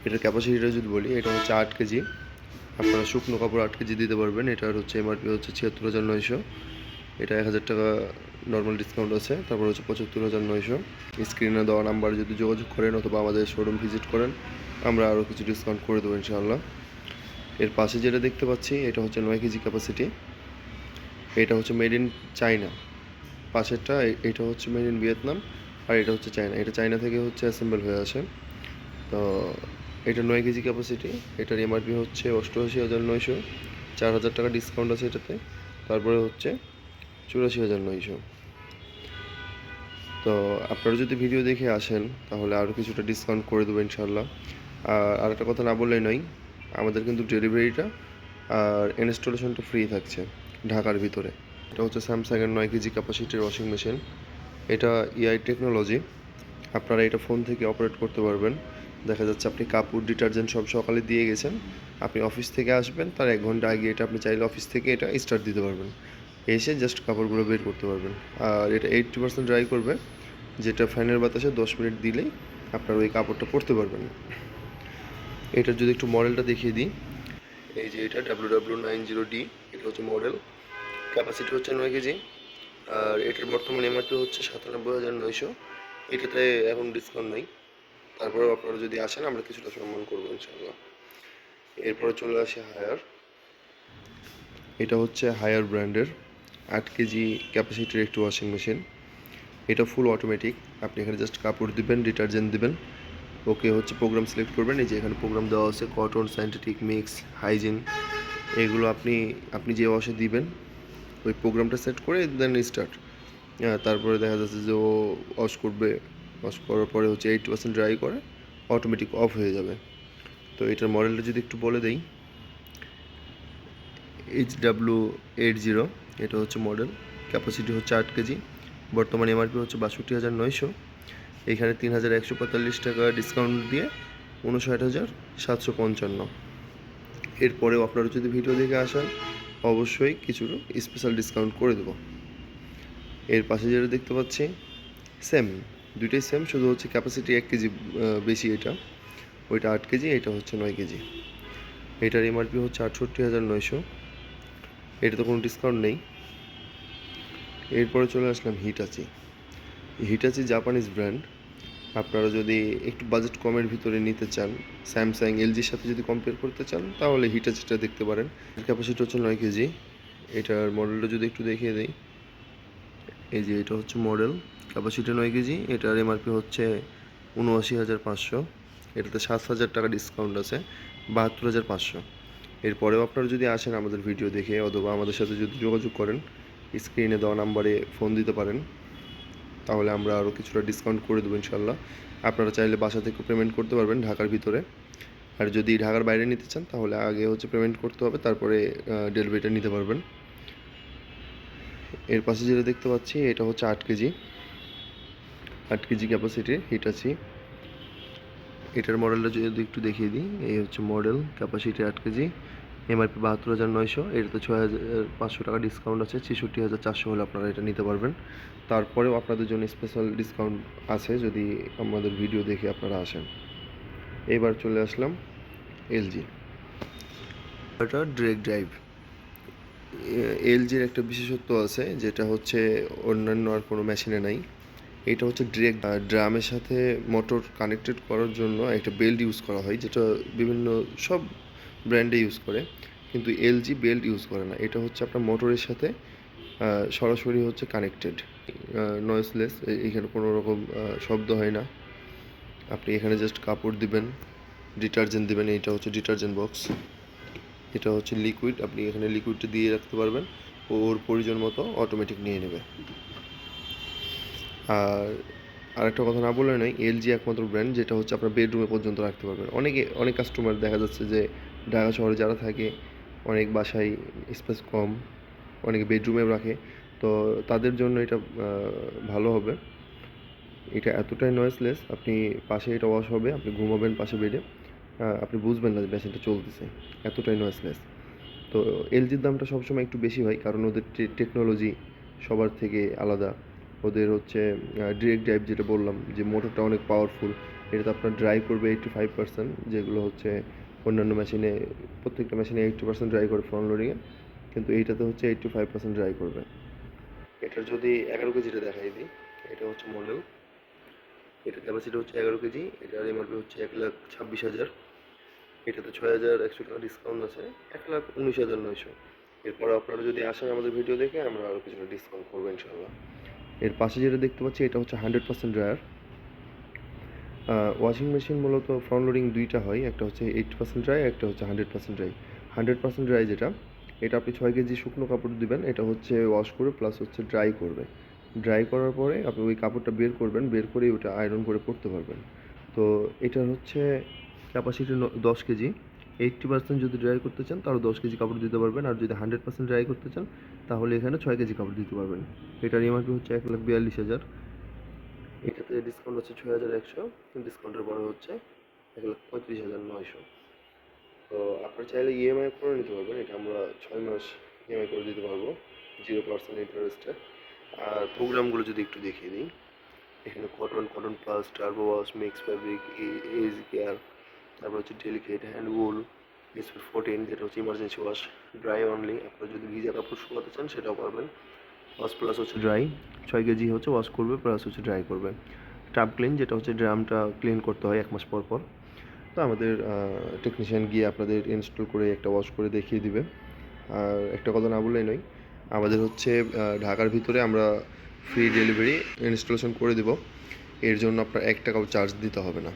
এটার ক্যাপাসিটিটা যদি বলি, এটা হচ্ছে 8 কেজি। আপনারা শুকনো কাপড় 8 কেজি দিতে পারবেন। এটার হচ্ছে এমআরপি হচ্ছে ৭৬,৯০০। এটা ১,০০০ টাকা নর্মাল ডিসকাউন্ট আছে। তারপর হচ্ছে ৭৫,৯০০। স্ক্রিনে দেওয়া নাম্বারে যদি যোগাযোগ করেন অথবা আমাদের শোরুম ভিজিট করেন, আমরা আরও কিছু ডিসকাউন্ট করে দেবো ইনশাআল্লাহ। এর পাশে যেটা দেখতে পাচ্ছি, এটা হচ্ছে 9 কেজি ক্যাপাসিটি। এটা হচ্ছে মেড ইন চায়না। পাশেরটা এটা হচ্ছে মেড ইন ভিয়েতনাম, আর এটা হচ্ছে চায়না। এটা চায়না থেকে হচ্ছে অ্যাসেম্বল হয়ে আসে। তো এটা 9 কেজি ক্যাপাসিটি। এটার এমআরপি হচ্ছে ৮৮,৯০০। ৪,০০০ টাকা ডিসকাউন্ট আছে এটাতে। তারপরে হচ্ছে ৮৪,৯০০। তো আপনারা যদি ভিডিও দেখে আসেন তাহলে আরও কিছুটা ডিসকাউন্ট করে দেবো ইনশাল্লাহ। আর আরেকটা কথা না বললেই নয়, আমাদের কিন্তু ডেলিভারিটা আর ইনস্টলেশনটা ফ্রি থাকছে ঢাকার ভিতরে। এটা হচ্ছে স্যামসাংয়ের 9 কেজি ক্যাপাসিটির ওয়াশিং মেশিন। এটা এআই টেকনোলজি। আপনারা এটা ফোন থেকে অপারেট করতে পারবেন। দেখা যাচ্ছে আপনি কাপড়, ডিটারজেন্ট সব সকালে দিয়ে গেছেন, আপনি অফিস থেকে আসবেন, তার 1 ঘন্টা আগে এটা আপনি চাইলে অফিস থেকে এটা স্টার্ট দিতে পারবেন। এসে জাস্ট কাপড়গুলো বের করতে পারবেন। আর এটা 80% ড্রাই করবে, যেটা ফ্যানের বাতাসে 10 মিনিট দিলেই আপনার ওই কাপড়টা পরতে পারবেন। এটার যদি একটু মডেলটা দেখিয়ে দিই, এই যে এটা WW90D, এটা হচ্ছে মডেল। ক্যাপাসিটি হচ্ছে 9 কেজি। আর এটার বর্তমান এমআরপি হচ্ছে 97,900। এটাতে এখন ডিসকাউন্ট নেই। তারপরেও আপনারা যদি আসেন আমরা কিছুটা সম্মান করবো ইনশাআল্লাহ। এরপরে চলে আসে হায়ার। এটা হচ্ছে হায়ার ব্র্যান্ডের 8 কেজি ক্যাপাসিটির একটি ওয়াশিং মেশিন। এটা ফুল অটোমেটিক। আপনি এখানে জাস্ট কাপড় দিবেন, ডিটারজেন্ট দিবেন, ওকে হচ্ছে প্রোগ্রাম সিলেক্ট করবেন। এই যে এখানে প্রোগ্রাম দেওয়া আছে কটন, সাইন্থেটিক, মিক্স, হাইজিন। এগুলো আপনি যে ওয়াশে দিবেন ওই প্রোগ্রামটা সেট করে দেন স্টার্ট। তারপরে দেখা যাচ্ছে যে ও ওয়াশ করবে। ওয়াশ করার পরে হচ্ছে 80% ড্রাই করে অটোমেটিক অফ হয়ে যাবে। তো এটার মডেলটা যদি একটু বলে দেই, HW80, এটা হচ্ছে মডেল। ক্যাপাসিটি হচ্ছে 8 কেজি। বর্তমান এমআরপি হচ্ছে ৬২,৯০০। এখানে ৩,১৪৫ টাকা ডিসকাউন্ট দিয়ে ৫৯,৭৫৫। এরপরেও আপনারা যদি ভিডিও দেখে আসেন অবশ্যই কিছু স্পেশাল ডিসকাউন্ট করে দেবো। এর পাশে যেটা দেখতে পাচ্ছি সেম, দুইটাই সেম, শুধু হচ্ছে ক্যাপাসিটি 1 কেজি বেশি। এটা ওইটা 8 কেজি, এটা হচ্ছে 9 কেজি। এটার এমআরপি হচ্ছে ৬৮,৯০০। এটাতে কোনো ডিসকাউন্ট নেই। এরপরে চলে আসলাম হিটাচি। Hitachi Japanese brand. আপনারা যদি একটু বাজেট কমের ভিতরে নিতে চান, স্যামসাং, এলজির সাথে যদি কম্পেয়ার করতে চান, তাহলে হিটাচিটা দেখতে পারেন। ক্যাপাসিটি হচ্ছে 9 কেজি। এটার মডেলটা যদি একটু দেখিয়ে দিই, এই যে এটা হচ্ছে মডেল। Capacity 9 KG. এটার এমআরপি হচ্ছে ৭৯,৫০০। এটাতে ৭,০০০ টাকা ডিসকাউন্ট আছে, ৭২,৫০০। এরপরেও আপনারা যদি আসেন আমাদের ভিডিও দেখে অথবা আমাদের সাথে যদি যোগাযোগ করেন, স্ক্রিনে দেওয়া নাম্বারে ফোন দিতে পারেন, তাহলে আমরা আরও কিছুটা ডিসকাউন্ট করে দেবো ইনশাল্লাহ। আপনারা চাইলে বাসা থেকে পেমেন্ট করতে পারবেন ঢাকার ভিতরে। আর যদি ঢাকার বাইরে নিতে চান তাহলে আগে হচ্ছে পেমেন্ট করতে হবে, তারপরে ডেলিভারিটা নিতে পারবেন। এর পাশে যেটা দেখতে পাচ্ছি এটা হচ্ছে 8 কেজি, 8 কেজি ক্যাপাসিটির হিটাচি। এটার মডেলটা যদি একটু দেখিয়ে দিই, এই হচ্ছে মডেল। Capacity 8 KG, MRP ৭২,৯০০। এটাতে ৬,৫০০ টাকা ডিসকাউন্ট আছে। ৬৬,৪০০ হলে আপনারা এটা নিতে পারবেন। তারপরেও আপনাদের জন্য স্পেশাল ডিসকাউন্ট আছে যদি আমাদের ভিডিও দেখে আপনারা আসেন। এবার চলে আসলাম এলজি। এটা ডিরেক্ট ড্রাইভ। এলজির একটা বিশেষত্ব আছে যেটা হচ্ছে অন্যান্য আর কোনো মেশিনে নাই। এটা হচ্ছে ডিরেক্ট ড্রামের সাথে মোটর কানেক্টেড করার জন্য একটা বেল্ট ইউজ করা হয়, যেটা বিভিন্ন সব ব্র্যান্ডে ইউজ করে, কিন্তু এলজি বেল্ট ইউজ করে না। এটা হচ্ছে আপনার মোটরের সাথে সরাসরি হচ্ছে কানেক্টেড, নয়েসলেস। এখানে কোনো রকম শব্দ হয় না। আপনি এখানে জাস্ট কাপড় দিবেন, ডিটারজেন্ট দিবেন। এটা হচ্ছে ডিটারজেন্ট বক্স। এটা হচ্ছে লিকুইড, আপনি এখানে লিকুইডটা দিয়ে রাখতে পারবেন, ওর প্রয়োজন মতো অটোমেটিক নিয়ে নেবে। আর আরেকটা কথা না বলে নয়, এলজি একমাত্র ব্র্যান্ড যেটা হচ্ছে আপনার বেডরুমে পর্যন্ত রাখতে পারবেন। অনেক কাস্টমার দেখা যাচ্ছে যে ঢাকা শহরে যারা থাকে, অনেক বাসায় স্পেস কম, অনেকে বেডরুমেও রাখে, তো তাদের জন্য এটা ভালো হবে। এটা এতটাই নয়েসলেস, আপনি পাশে এটা ওয়াশ হবে, আপনি ঘুমাবেন পাশে বেডে, আপনি বুঝবেন না যে মেশিনটা চলতেছে, এতটাই নয়েসলেস। তো এলজির দামটা সবসময় একটু বেশি হয়, কারণ ওদের টেকনোলজি সবার থেকে আলাদা। ওদের হচ্ছে ডিরেক্ট ড্রাইভ, যেটা বললাম যে মোটরটা অনেক পাওয়ারফুল এটাতে আপনার ড্রাই করবে 85%, যেগুলো হচ্ছে অন্যান্য মেশিনে, প্রত্যেকটা মেশিনে 80% ড্রাই করে ফ্রন্ট লোডিংয়ে, কিন্তু এইটাতে হচ্ছে 85% ড্রাই করবে। এটার যদি 11 কেজিটা দেখাই দিই, এটা হচ্ছে মডেল, এটার ক্যাপাসিটি হচ্ছে 11 কেজি, এটার এমআরপি হচ্ছে 1,26,000, এটাতে 6,100 টাকা ডিসকাউন্ট আছে, 1,19,900। এরপর আপনারা যদি আসেন আমাদের ভিডিও দেখে, আমরা আরও কিছুটা ডিসকাউন্ট করবো ইনশাল্লাহ। এর পাশে যেটা দেখতে পাচ্ছি এটা হচ্ছে 100% ড্রায়ার। ওয়াশিং মেশিন মূলত ফ্রন্ট লোডিং দুইটা হয়, একটা হচ্ছে 80% ড্রাই, একটা হচ্ছে 100% ড্রাই। 100% ড্রাই যেটা, এটা আপনি 6 কেজি শুকনো কাপড় দিবেন, এটা হচ্ছে ওয়াশ করে প্লাস হচ্ছে ড্রাই করবে। ড্রাই করার পরে আপনি ওই কাপড়টা বের করবেন, বের করে ওটা আয়রন করে পরতে পারবেন। তো এটার হচ্ছে ক্যাপাসিটি 10 কেজি। 80% যদি ড্রাই করতে চান তাহলে 10 কেজি কাপড় দিতে পারবেন, আর যদি 100% ড্রাই করতে চান তাহলে এখানে 6 কেজি কাপড় দিতে পারবেন। এটার এমআরপি হচ্ছে 1,42,000। এটাতে ডিসকাউন্ট হচ্ছে 6,100, ডিসকাউন্টের পরে হচ্ছে 1,35,900। তো আপনারা চাইলে ইএমআই করে নিতে পারবেন, এটা আমরা 6 মাস ইএমআই করে দিতে পারবো 0% ইন্টারেস্টে। আর প্রোগ্রামগুলো যদি একটু দেখিয়ে দিই, এখানে cotton, cotton plus, turbo wash, mix fabric, easy care, তারপর হচ্ছে ডেলিকেট, হ্যান্ড উল, এসপি 14 যেটা হচ্ছে ইমার্জেন্সি ওয়াশ, ড্রাই অনলি, আপনারা যদি ভিজা কাপড় শুকাতে চান সেটাও পারবেন। ওয়াশ প্লাস হচ্ছে ড্রাই, 6 কেজি হচ্ছে ওয়াশ করবে প্লাস হচ্ছে ড্রাই করবে। টাব ক্লিন যেটা হচ্ছে ড্রামটা ক্লিন করতে হয় 1 মাস পর পর। তো আমাদের টেকনিশিয়ান গিয়ে আপনাদের ইনস্টল করে একটা ওয়াশ করে দেখিয়ে দিবে। আর একটা কথা না বললেই নয়, আমাদের হচ্ছে ঢাকার ভিতরে আমরা ফ্রি ডেলিভারি ইনস্টলেশন করে দেব, এর জন্য আপনার 1 টাকাও চার্জ দিতে হবে না।